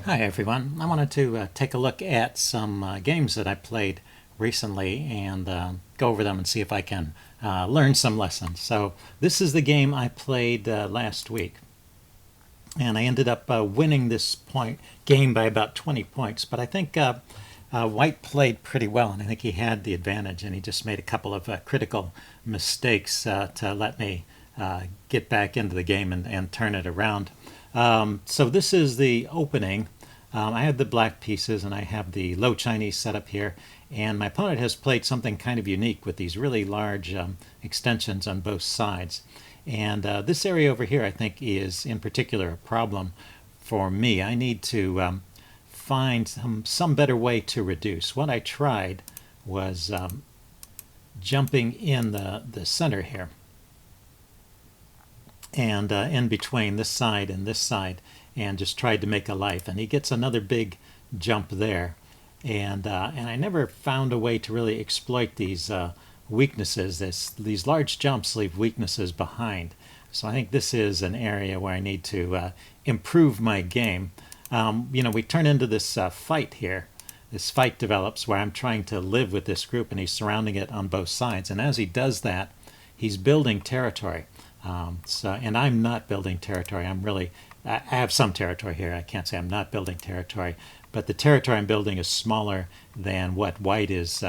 Hi everyone. I wanted to take a look at some games that I played recently and go over them and see if I can learn some lessons. So this is the game I played last week, and I ended up winning this game by about 20 points. But I think White played pretty well, and I think he had the advantage, and he just made a couple of critical mistakes to let me get back into the game and turn it around. So this is the opening. I have the black pieces and I have the low Chinese setup here, and my opponent has played something kind of unique with these really large extensions on both sides. And this area over here I think is in particular a problem for me. I need to find some better way to reduce. What I tried was jumping in the center here and in between this side and this side, and just tried to make a life. And he gets another big jump there, and I never found a way to really exploit these weaknesses. These large jumps leave weaknesses behind. So I think this is an area where I need to improve my game. We turn into this fight here. This fight develops where I'm trying to live with this group, and he's surrounding it on both sides. And as he does that, he's building territory. And I'm not building territory. I have some territory here. I can't say I'm not building territory, but the territory I'm building is smaller than what White is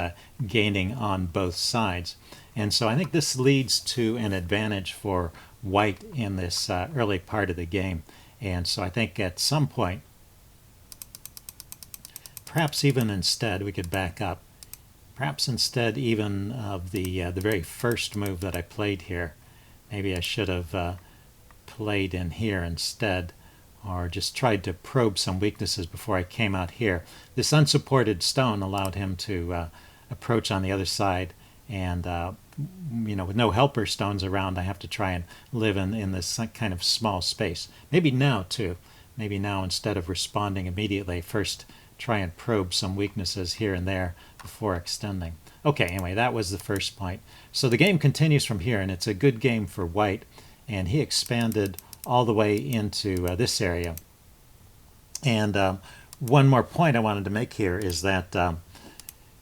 gaining on both sides. And so I think this leads to an advantage for White in this early part of the game. And so I think at some point, perhaps even instead, we could back up. Perhaps instead even of the very first move that I played here, maybe I should have played in here instead, or just tried to probe some weaknesses before I came out here. This unsupported stone allowed him to approach on the other side, and with no helper stones around, I have to try and live in this kind of small space. Maybe now too. Maybe now, instead of responding immediately, first try and probe some weaknesses here and there before extending. Okay, anyway, that was the first point. So the game continues from here, and it's a good game for White, and he expanded all the way into this area. And one more point I wanted to make here is that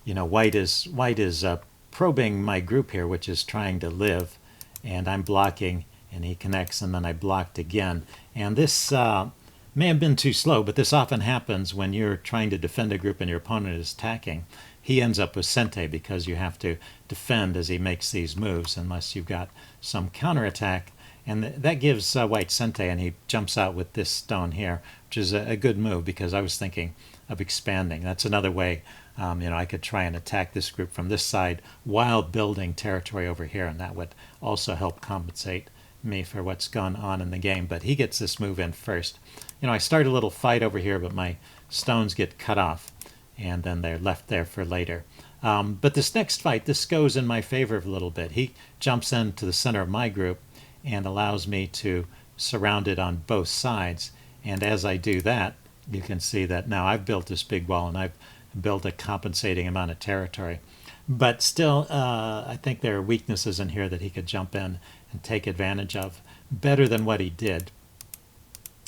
White is probing my group here, which is trying to live, and I'm blocking, and he connects, and then I blocked again. And this may have been too slow, but this often happens when you're trying to defend a group and your opponent is attacking. He ends up with Sente because you have to defend as he makes these moves unless you've got some counterattack. And that gives White Sente, and he jumps out with this stone here, which is a good move because I was thinking of expanding. That's another way I could try and attack this group from this side while building territory over here, and that would also help compensate me for what's gone on in the game. But he gets this move in first. I start a little fight over here, but my stones get cut off, and then they're left there for later. But this next fight, this goes in my favor a little bit. He jumps into the center of my group and allows me to surround it on both sides. And as I do that, you can see that now I've built this big wall, and I've built a compensating amount of territory. But still, I think there are weaknesses in here that he could jump in and take advantage of better than what he did.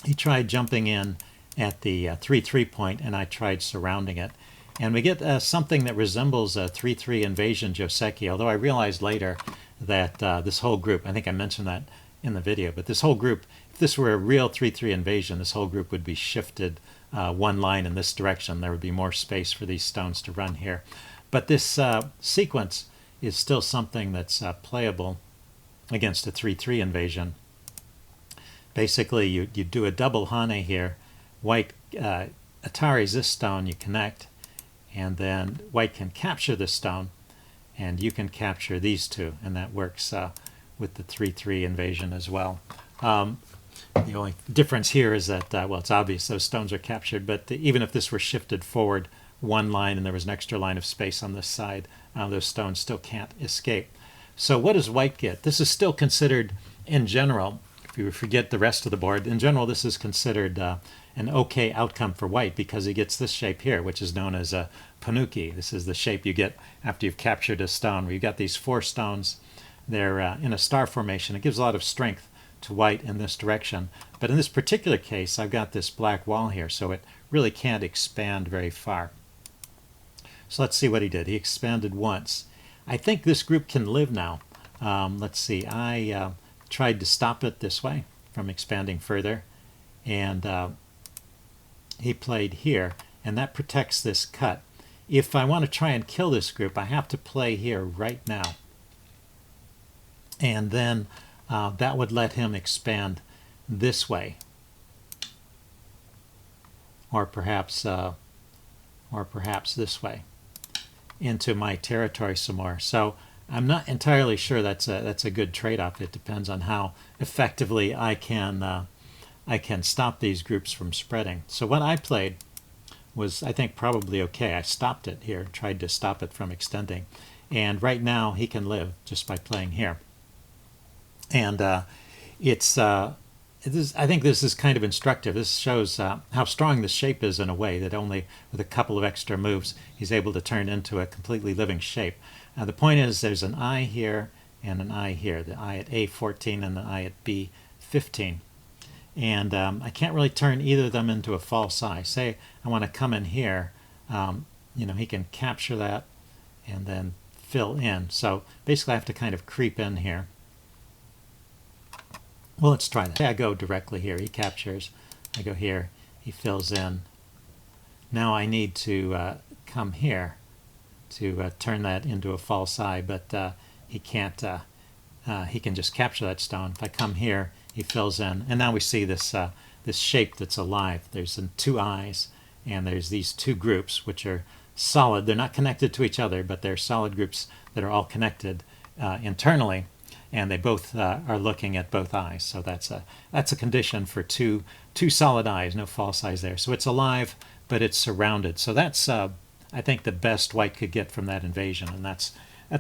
He tried jumping in at the 3-3 point, and I tried surrounding it. And we get something that resembles a 3-3 invasion Joseki, although I realized later that this whole group, I think I mentioned that in the video, but this whole group, if this were a real 3-3 invasion, this whole group would be shifted one line in this direction. There would be more space for these stones to run here. But this sequence is still something that's playable against a 3-3 invasion. Basically, you do a double Hane here. White Ataris this stone, you connect, and then White can capture this stone, and you can capture these two, and that works with the 3-3 invasion as well. The only difference here is that, it's obvious those stones are captured, but even if this were shifted forward one line and there was an extra line of space on this side, those stones still can't escape. So what does White get? This is still considered, in general, if you forget the rest of the board, in general this is considered an okay outcome for White because he gets this shape here, which is known as a panuki. This is the shape you get after you've captured a stone, where you've got these four stones. They're in a star formation. It gives a lot of strength to White in this direction. But in this particular case, I've got this black wall here, so it really can't expand very far. So let's see what he did. He expanded once. I think this group can live now. Let's see. I tried to stop it this way from expanding further, and he played here, and that protects this cut. If I want to try and kill this group, I have to play here right now, and then that would let him expand this way, or perhaps this way into my territory some more. So I'm not entirely sure that's a good trade-off. It depends on how effectively I can stop these groups from spreading. So what I played was, I think, probably okay. I stopped it here, tried to stop it from extending, and right now he can live just by playing here. And I think this is kind of instructive. This shows how strong the shape is in a way, that only with a couple of extra moves he's able to turn into a completely living shape. The point is, there's an eye here and an eye here, the eye at A14 and the eye at B15. And I can't really turn either of them into a false eye. Say I want to come in here, he can capture that and then fill in. So basically I have to kind of creep in here. Well, let's try that. I go directly here. He captures. I go here. He fills in. Now I need to come here to turn that into a false eye, but he can't. He can just capture that stone. If I come here, he fills in, and now we see this this shape that's alive. There's two eyes, and there's these two groups which are solid. They're not connected to each other, but they're solid groups that are all connected internally. And they both are looking at both eyes. So that's a condition for two solid eyes, no false eyes there. So it's alive, but it's surrounded. So that's I think the best white could get from that invasion, and that's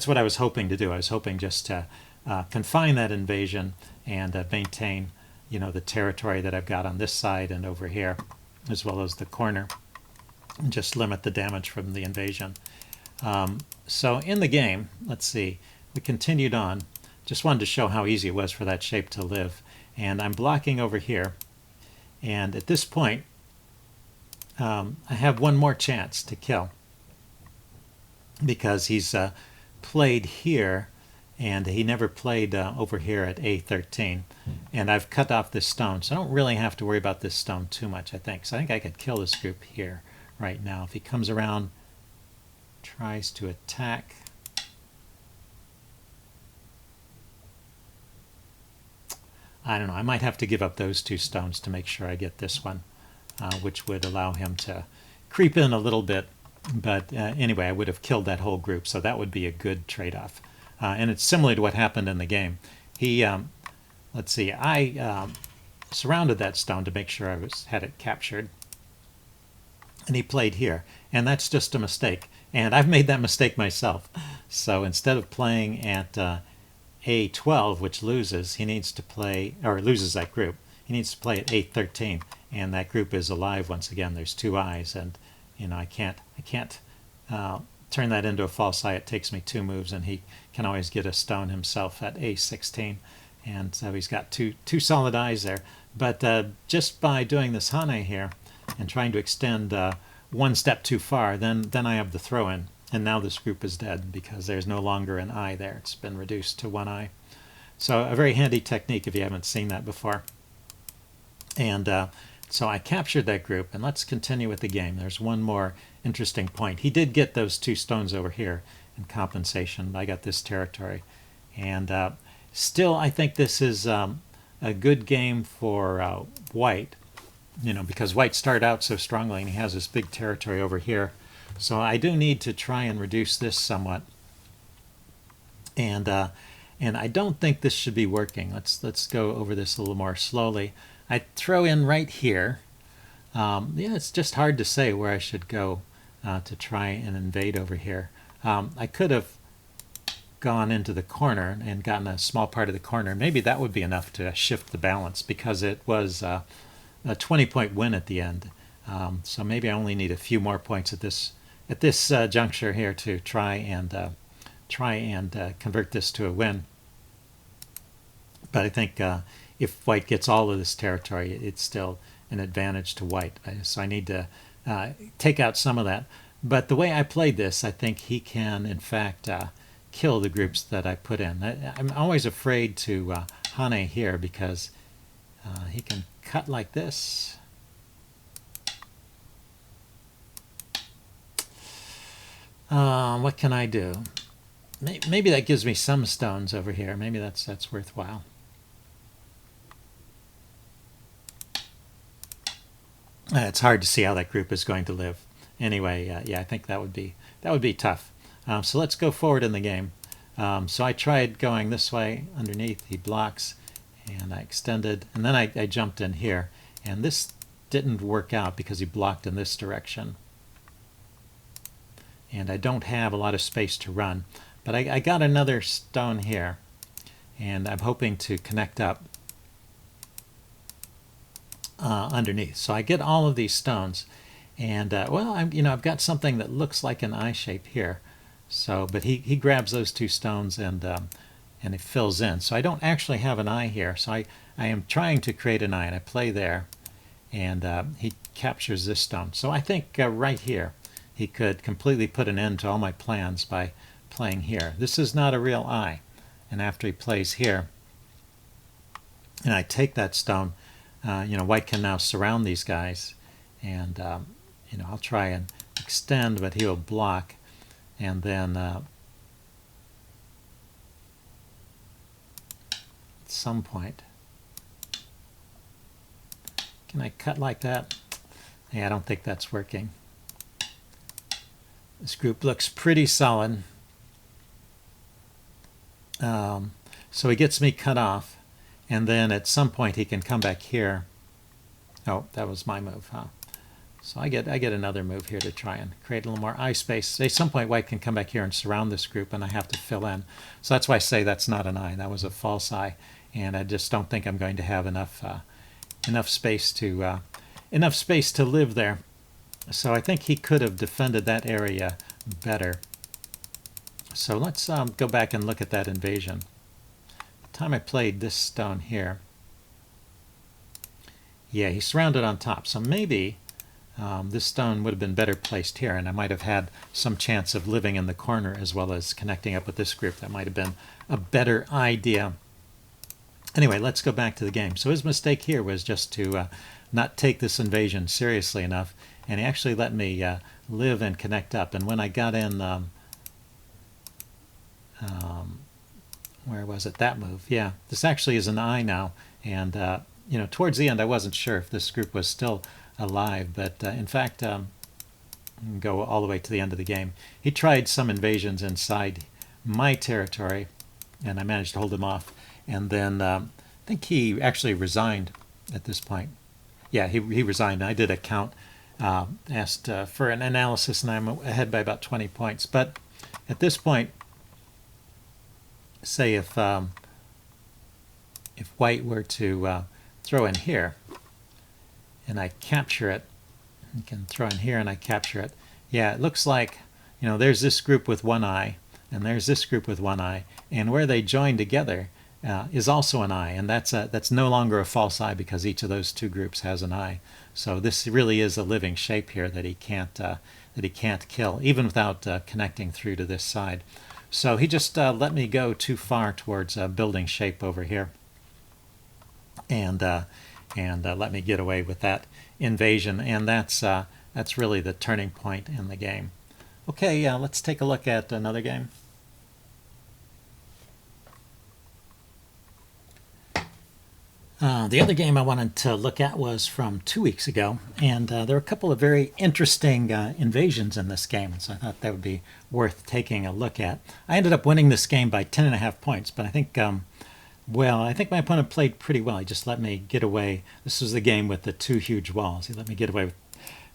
what I was hoping to do. I was hoping just to confine that invasion and maintain, the territory that I've got on this side and over here, as well as the corner, and just limit the damage from the invasion. So in the game, let's see, we continued on. Just wanted to show how easy it was for that shape to live. And I'm blocking over here. And at this point, I have one more chance to kill, because he's played here, and he never played over here at A13. And I've cut off this stone, so I don't really have to worry about this stone too much, I think. So I think I could kill this group here right now. If he comes around, tries to attack, I don't know, I might have to give up those two stones to make sure I get this one, which would allow him to creep in a little bit. But anyway, I would have killed that whole group, so that would be a good trade-off. And it's similar to what happened in the game. He, let's see, I surrounded that stone to make sure I had it captured. And he played here. And that's just a mistake. And I've made that mistake myself. So instead of playing at A12, which loses, he needs to play, or loses that group, he needs to play at A13, and that group is alive once again. There's two eyes, and I can't turn that into a false eye. It takes me 2 moves, and he can always get a stone himself at A16, and so he's got two solid eyes there. But just by doing this Hane here and trying to extend one step too far, then I have the throw-in. And now this group is dead because there's no longer an eye there. It's been reduced to 1 eye. So a very handy technique if you haven't seen that before. And so I captured that group, and let's continue with the game. There's one more interesting point. He did get those 2 stones over here in compensation. I got this territory. And still, I think this is a good game for white, because white started out so strongly, and he has this big territory over here. So I do need to try and reduce this somewhat, and I don't think this should be working. Let's go over this a little more slowly. I throw in right here. Yeah, it's just hard to say where I should go to try and invade over here. I could have gone into the corner and gotten a small part of the corner. Maybe that would be enough to shift the balance, because it was a 20-point win at the end. So maybe I only need a few more points at this juncture here to try and convert this to a win. But I think if white gets all of this territory, it's still an advantage to white. So I need to take out some of that. But the way I played this, I think he can, in fact, kill the groups that I put in. I'm always afraid to Hane here because he can cut like this. What can I do? Maybe that gives me some stones over here. Maybe that's worthwhile. It's hard to see how that group is going to live. Anyway, yeah, I think that would be tough. So let's go forward in the game. So I tried going this way underneath. He blocks, and I extended, and then I jumped in here, and this didn't work out because he blocked in this direction. And I don't have a lot of space to run, but I got another stone here, and I'm hoping to connect up underneath. So I get all of these stones, and well, I've got something that looks like an eye shape here. So, but he grabs those two stones and it fills in. So I don't actually have an eye here. So I am trying to create an eye, and I play there, and he captures this stone. So I think right here he could completely put an end to all my plans by playing here. This is not a real eye. And after he plays here, and I take that stone, white can now surround these guys, and I'll try and extend, but he'll block, and then at some point, can I cut like that? Yeah, I don't think that's working. This group looks pretty solid. So he gets me cut off, and then at some point he can come back here. Oh, that was my move, huh? So I get another move here to try and create a little more eye space. At some point white can come back here and surround this group, and I have to fill in. So that's why I say that's not an eye. That was a false eye, and I just don't think I'm going to have enough space to live there. So I think he could have defended that area better. So let's go back and look at that invasion. The time I played this stone here, yeah, he surrounded on top. So maybe this stone would have been better placed here, and I might have had some chance of living in the corner as well as connecting up with this group. That might have been a better idea. Anyway, let's go back to the game. So his mistake here was just to not take this invasion seriously enough, and he actually let me live and connect up. And when I got in, where was it? That move. Yeah, this actually is an eye now, and towards the end I wasn't sure if this group was still alive, but in fact, go all the way to the end of the game. He tried some invasions inside my territory, and I managed to hold him off. And then I think he actually resigned at this point. Yeah, he resigned. I did a count, asked for an analysis, and I'm ahead by about 20 points. But at this point, say if white were to throw in here, and I capture it, you can throw in here and I capture it. Yeah, it looks like, there's this group with one eye, and there's this group with one eye, and where they join together is also an eye, and that's no longer a false eye because each of those two groups has an eye. So this really is a living shape here that he can't kill, even without connecting through to this side. So he just let me go too far towards building shape over here, and let me get away with that invasion, and that's really the turning point in the game. Okay, let's take a look at another game. The other game I wanted to look at was from 2 weeks ago, and there are a couple of very interesting invasions in this game, so I thought that would be worth taking a look at. I ended up winning this game by 10.5 points, but I think I think my opponent played pretty well. He just let me get away. This was the game with the two huge walls. He let me get away with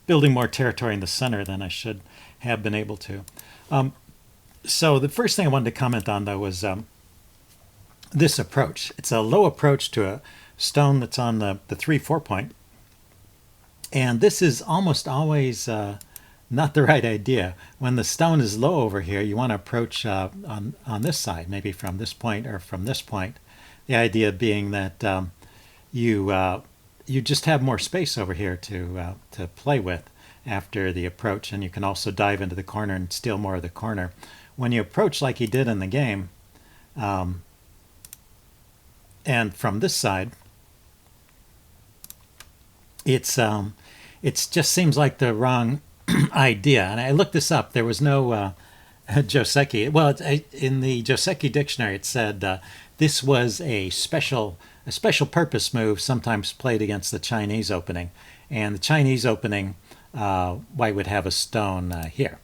building more territory in the center than I should have been able to. So the first thing I wanted to comment on, though, was this approach. It's a low approach to a stone that's on the 3-4 point. And this is almost always not the right idea. When the stone is low over here, you want to approach on this side, maybe from this point or from this point. The idea being that you you just have more space over here to play with after the approach, and you can also dive into the corner and steal more of the corner. When you approach like he did in the game, and from this side, it just seems like the wrong idea. And I looked this up. There was no Joseki. Well, in the Joseki dictionary, it said this was a special purpose move, sometimes played against the Chinese opening. And the Chinese opening, white would have a stone here,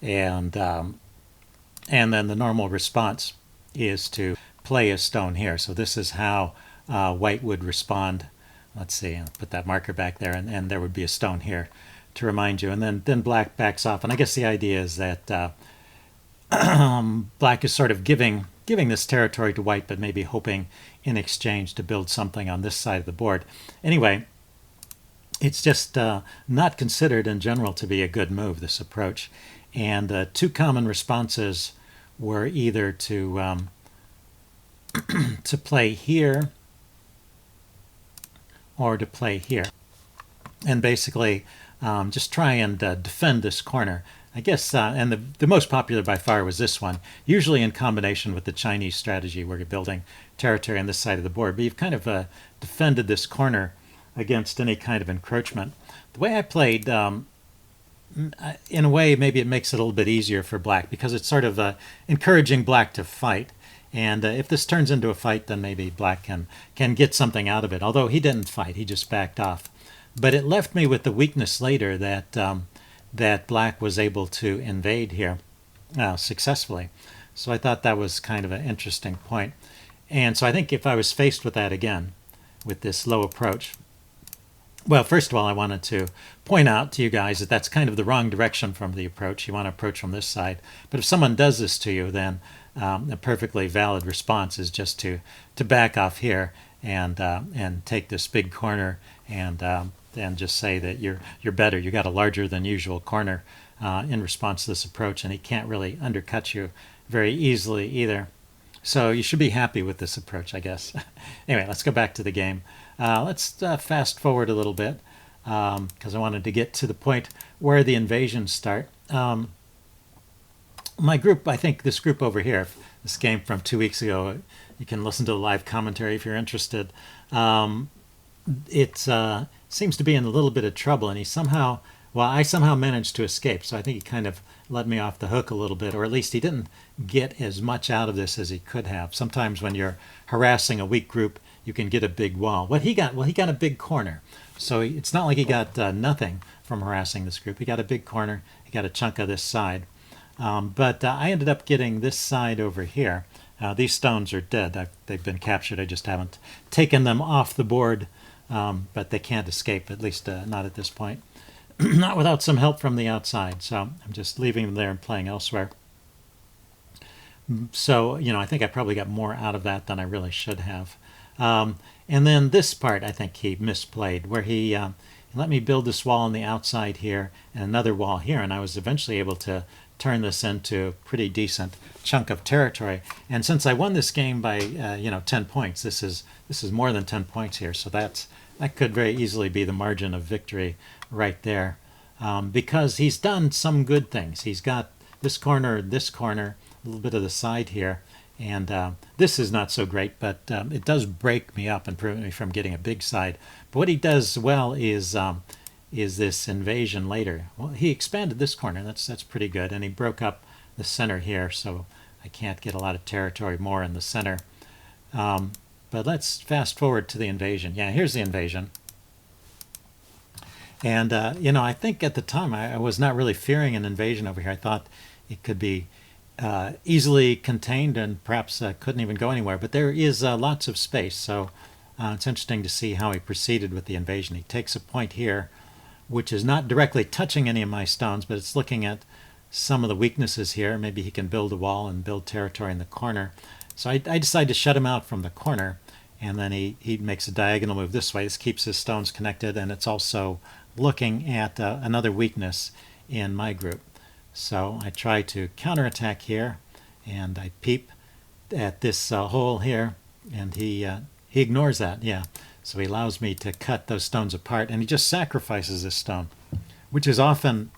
and then the normal response is to play a stone here. So this is how white would respond. Let's see, I'll put that marker back there, and there would be a stone here to remind you. And then black backs off. And I guess the idea is that black is sort of giving this territory to white, but maybe hoping in exchange to build something on this side of the board. Anyway, it's just not considered in general to be a good move, this approach. And two common responses were either to to play here or to play here, and basically just try and defend this corner. I guess, and the most popular by far was this one, usually in combination with the Chinese strategy where you're building territory on this side of the board, but you've kind of defended this corner against any kind of encroachment. The way I played, in a way, maybe it makes it a little bit easier for black, because it's sort of encouraging black to fight. And if this turns into a fight, then maybe black can get something out of it. Although he didn't fight, he just backed off. But it left me with the weakness later that that black was able to invade here successfully. So I thought that was kind of an interesting point. And so I think if I was faced with that again, with this low approach, well, first of all, I wanted to point out to you guys that that's kind of the wrong direction from the approach. You want to approach from this side. But if someone does this to you, then a perfectly valid response is just to back off here and take this big corner and just say that you're better. You got a larger than usual corner in response to this approach, and he can't really undercut you very easily either. So you should be happy with this approach, I guess. Anyway, let's go back to the game. Let's fast forward a little bit because I wanted to get to the point where the invasions start. My group, I think this group over here, this game from 2 weeks ago, you can listen to the live commentary if you're interested. It seems to be in a little bit of trouble, and I somehow managed to escape, so I think he kind of let me off the hook a little bit, or at least he didn't get as much out of this as he could have. Sometimes when you're harassing a weak group, you can get a big wall. What he got? Well, he got a big corner, so it's not like he got nothing from harassing this group. He got a big corner. He got a chunk of this side. But I ended up getting this side over here. These stones are dead. They've been captured. I just haven't taken them off the board, but they can't escape, at least not at this point. Not without some help from the outside. So I'm just leaving them there and playing elsewhere. So, I think I probably got more out of that than I really should have. And then this part, I think he misplayed, where he let me build this wall on the outside here and another wall here, and I was eventually able to turn this into a pretty decent chunk of territory. And since I won this game by 10 points, this is more than 10 points here, so that could very easily be the margin of victory right there, because he's done some good things. He's got this corner, a little bit of the side here, and this is not so great, but it does break me up and prevent me from getting a big side. But what he does well is this invasion later. Well, he expanded this corner. That's pretty good, and he broke up the center here, so I can't get a lot of territory more in the center. But let's fast forward to the invasion. Yeah, here's the invasion. And I think at the time I was not really fearing an invasion over here. I thought it could be easily contained and perhaps couldn't even go anywhere. But there is lots of space, so it's interesting to see how he proceeded with the invasion. He takes a point here, which is not directly touching any of my stones, but it's looking at some of the weaknesses here. Maybe he can build a wall and build territory in the corner. So I decide to shut him out from the corner, and then he makes a diagonal move this way. This keeps his stones connected, and it's also looking at another weakness in my group. So I try to counterattack here, and I peep at this hole here, and he ignores that. Yeah, So he allows me to cut those stones apart, and he just sacrifices this stone, which is often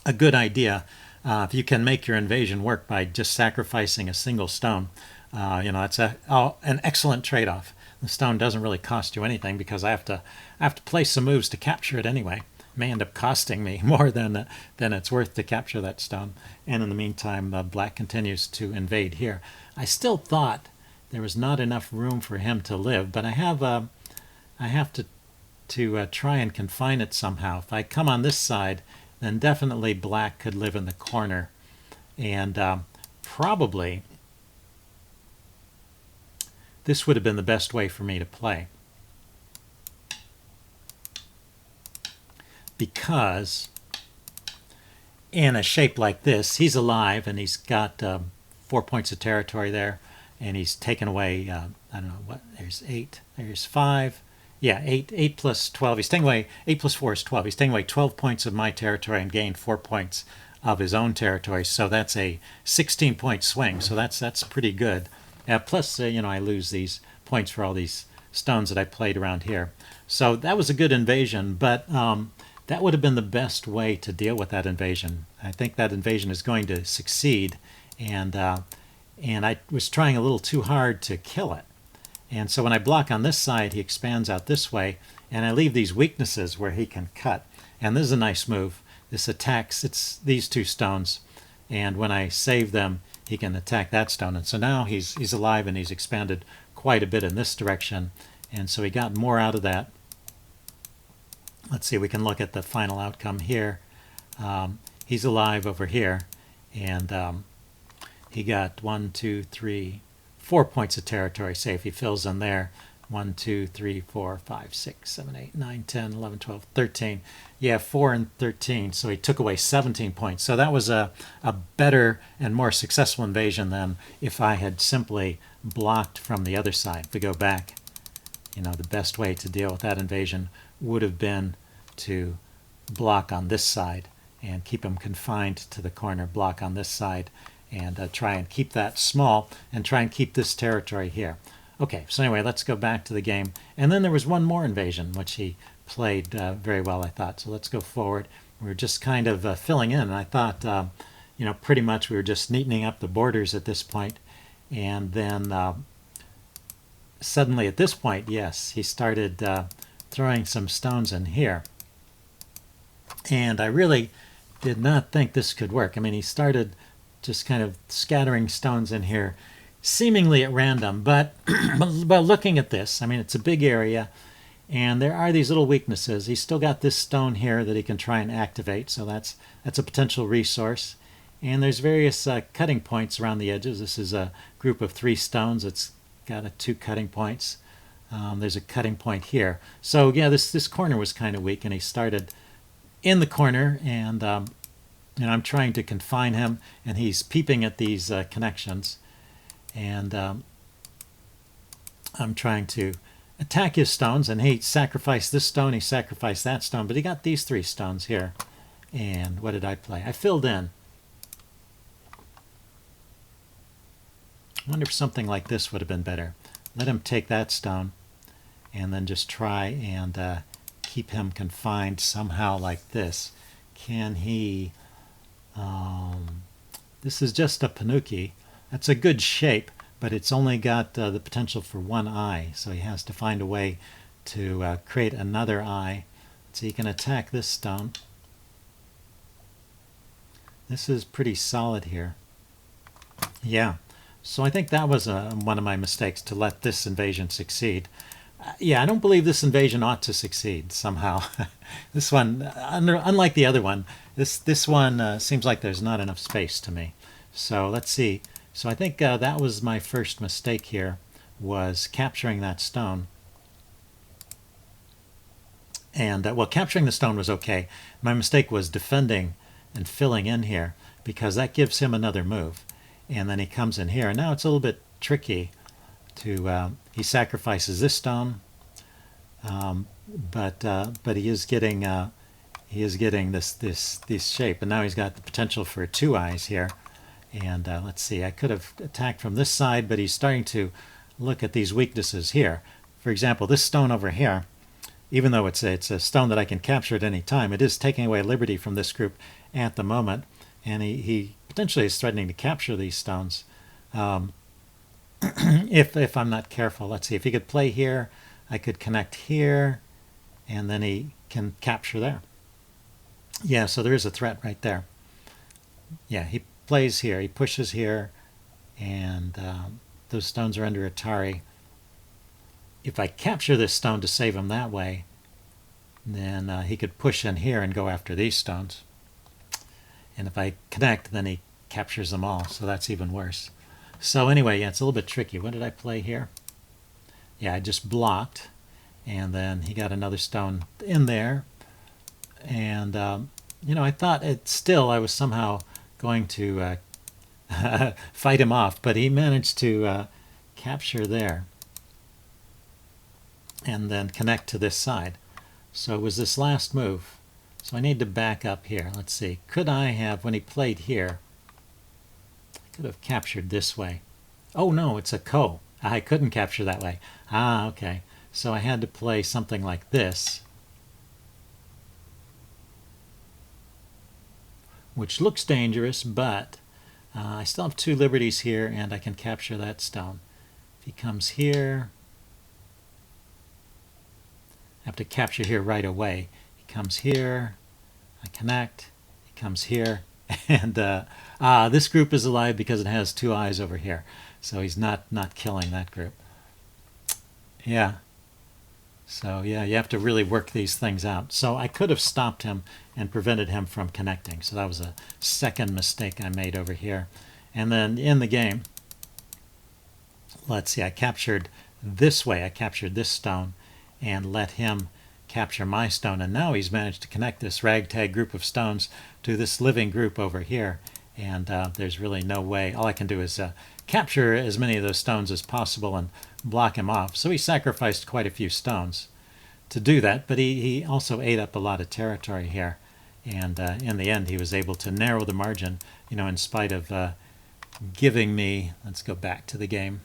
a good idea. If you can make your invasion work by just sacrificing a single stone, that's an excellent trade-off. The stone doesn't really cost you anything because I have to place some moves to capture it anyway. It may end up costing me more than it's worth to capture that stone. And in the meantime, black continues to invade here. I still thought there was not enough room for him to live, but I have to try and confine it somehow. If I come on this side, then definitely black could live in the corner, and probably this would have been the best way for me to play, because in a shape like this, he's alive and he's got 4 points of territory there, and he's taken away, I don't know what, there's 8, there's 5, yeah, 8 plus 12. He's taking away, 8 plus 4 is 12. He's taking away 12 points of my territory and gained 4 points of his own territory. So that's a 16-point swing. So that's pretty good. Plus, I lose these points for all these stones that I played around here. So that was a good invasion, but that would have been the best way to deal with that invasion. I think that invasion is going to succeed, and I was trying a little too hard to kill it. And so when I block on this side, he expands out this way, and I leave these weaknesses where he can cut. And this is a nice move. This attacks, it's these 2 stones, and when I save them, he can attack that stone. And so now he's alive, and he's expanded quite a bit in this direction, and so he got more out of that. Let's see, we can look at the final outcome here. He's alive over here, and he got 1, 2, 3, 4 points of territory. Say if he fills in there, 1, 2, 3, 4, 5, 6, 7, 8, 9, 10, 11, 12, 13. Yeah, 4 and 13. So he took away 17 points. So that was a better and more successful invasion than if I had simply blocked from the other side. If we go back, the best way to deal with that invasion would have been to block on this side and keep him confined to the corner, block on this side, and try and keep that small and try and keep this territory here. Okay, so anyway, let's go back to the game. And then there was one more invasion, which he played very well, I thought. So let's go forward. We were just kind of filling in. And I thought, pretty much we were just neatening up the borders at this point. And then suddenly at this point, yes, he started throwing some stones in here. And I really did not think this could work. I mean, he started just kind of scattering stones in here, seemingly at random. But looking at this, I mean, it's a big area, and there are these little weaknesses. He's still got this stone here that he can try and activate, so that's a potential resource. And there's various cutting points around the edges. This is a group of 3 stones. It's got 2 cutting points. There's a cutting point here. So yeah, this corner was kind of weak, and he started in the corner, and I'm trying to confine him, and he's peeping at these connections, and I'm trying to attack his stones, and he sacrificed this stone, he sacrificed that stone, but he got these 3 stones here. And what did I play? I filled in. I wonder if something like this would have been better. Let him take that stone, and then just try and keep him confined somehow like this. Can he... this is just a Panuki. That's a good shape, but it's only got the potential for 1 eye, so he has to find a way to create another eye. So he can attack this stone. This is pretty solid here. Yeah, so I think that was one of my mistakes, to let this invasion succeed. Yeah, I don't believe this invasion ought to succeed somehow. This one, unlike the other one, this one seems like there's not enough space to me. So let's see. So I think that was my first mistake here, was capturing that stone. And, well, capturing the stone was okay. My mistake was defending and filling in here, because that gives him another move. And then he comes in here, and now it's a little bit tricky to... he sacrifices this stone, but he is getting this shape, and now he's got the potential for 2 eyes here. And let's see, I could have attacked from this side, but he's starting to look at these weaknesses here. for example, this stone over here, even though it's a stone that I can capture at any time, it is taking away liberty from this group at the moment, and he potentially is threatening to capture these stones if I'm not careful. Let's see, if he could play here, I could connect here, and then he can capture there. Yeah, so there is a threat right there. Yeah, he plays here, he pushes here, and those stones are under Atari. If I capture this stone to save him that way, then he could push in here and go after these stones. And if I connect, then he captures them all, so that's even worse. So anyway, yeah, it's a little bit tricky. What did I play here? Yeah, I just blocked, and then he got another stone in there. And, you know, I thought I was somehow going to fight him off, but he managed to capture there and then connect to this side. So it was this last move. So I need to back up here. Let's see. Could I have, when he played here, I could have captured this way. Oh no, it's a ko. I couldn't capture that way. Ah, okay. So I had to play something like this, which looks dangerous, but I still have 2 liberties here, and I can capture that stone. If he comes here, I have to capture here right away. He comes here, I connect, he comes here, and this group is alive because it has 2 eyes over here. So he's not killing that group. Yeah. So yeah, you have to really work these things out. So I could have stopped him and prevented him from connecting. So that was a second mistake I made over here. And then in the game, let's see, I captured this way. I captured this stone and let him capture my stone. And now he's managed to connect this ragtag group of stones to this living group over here. And there's really no way. All I can do is capture as many of those stones as possible and block him off. So he sacrificed quite a few stones to do that, but he also ate up a lot of territory here. And in the end, he was able to narrow the margin, you know, in spite of giving me, let's go back to the game.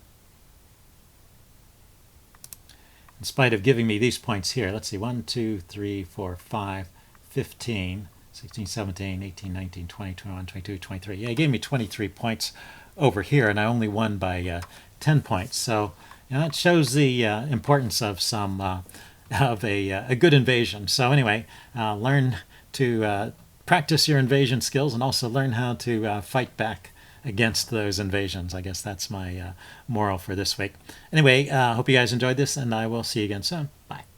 In spite of giving me these points here, let's see, 1, 2, 3, 4, 5, 15, 16, 17, 18, 19, 20, 21, 22, 23. Yeah, he gave me 23 points over here, and I only won by 10 points. So you know, it shows the importance of some of a good invasion. So anyway, learn to practice your invasion skills and also learn how to fight back against those invasions. I guess that's my moral for this week. Anyway, hope you guys enjoyed this, and I will see you again soon. Bye.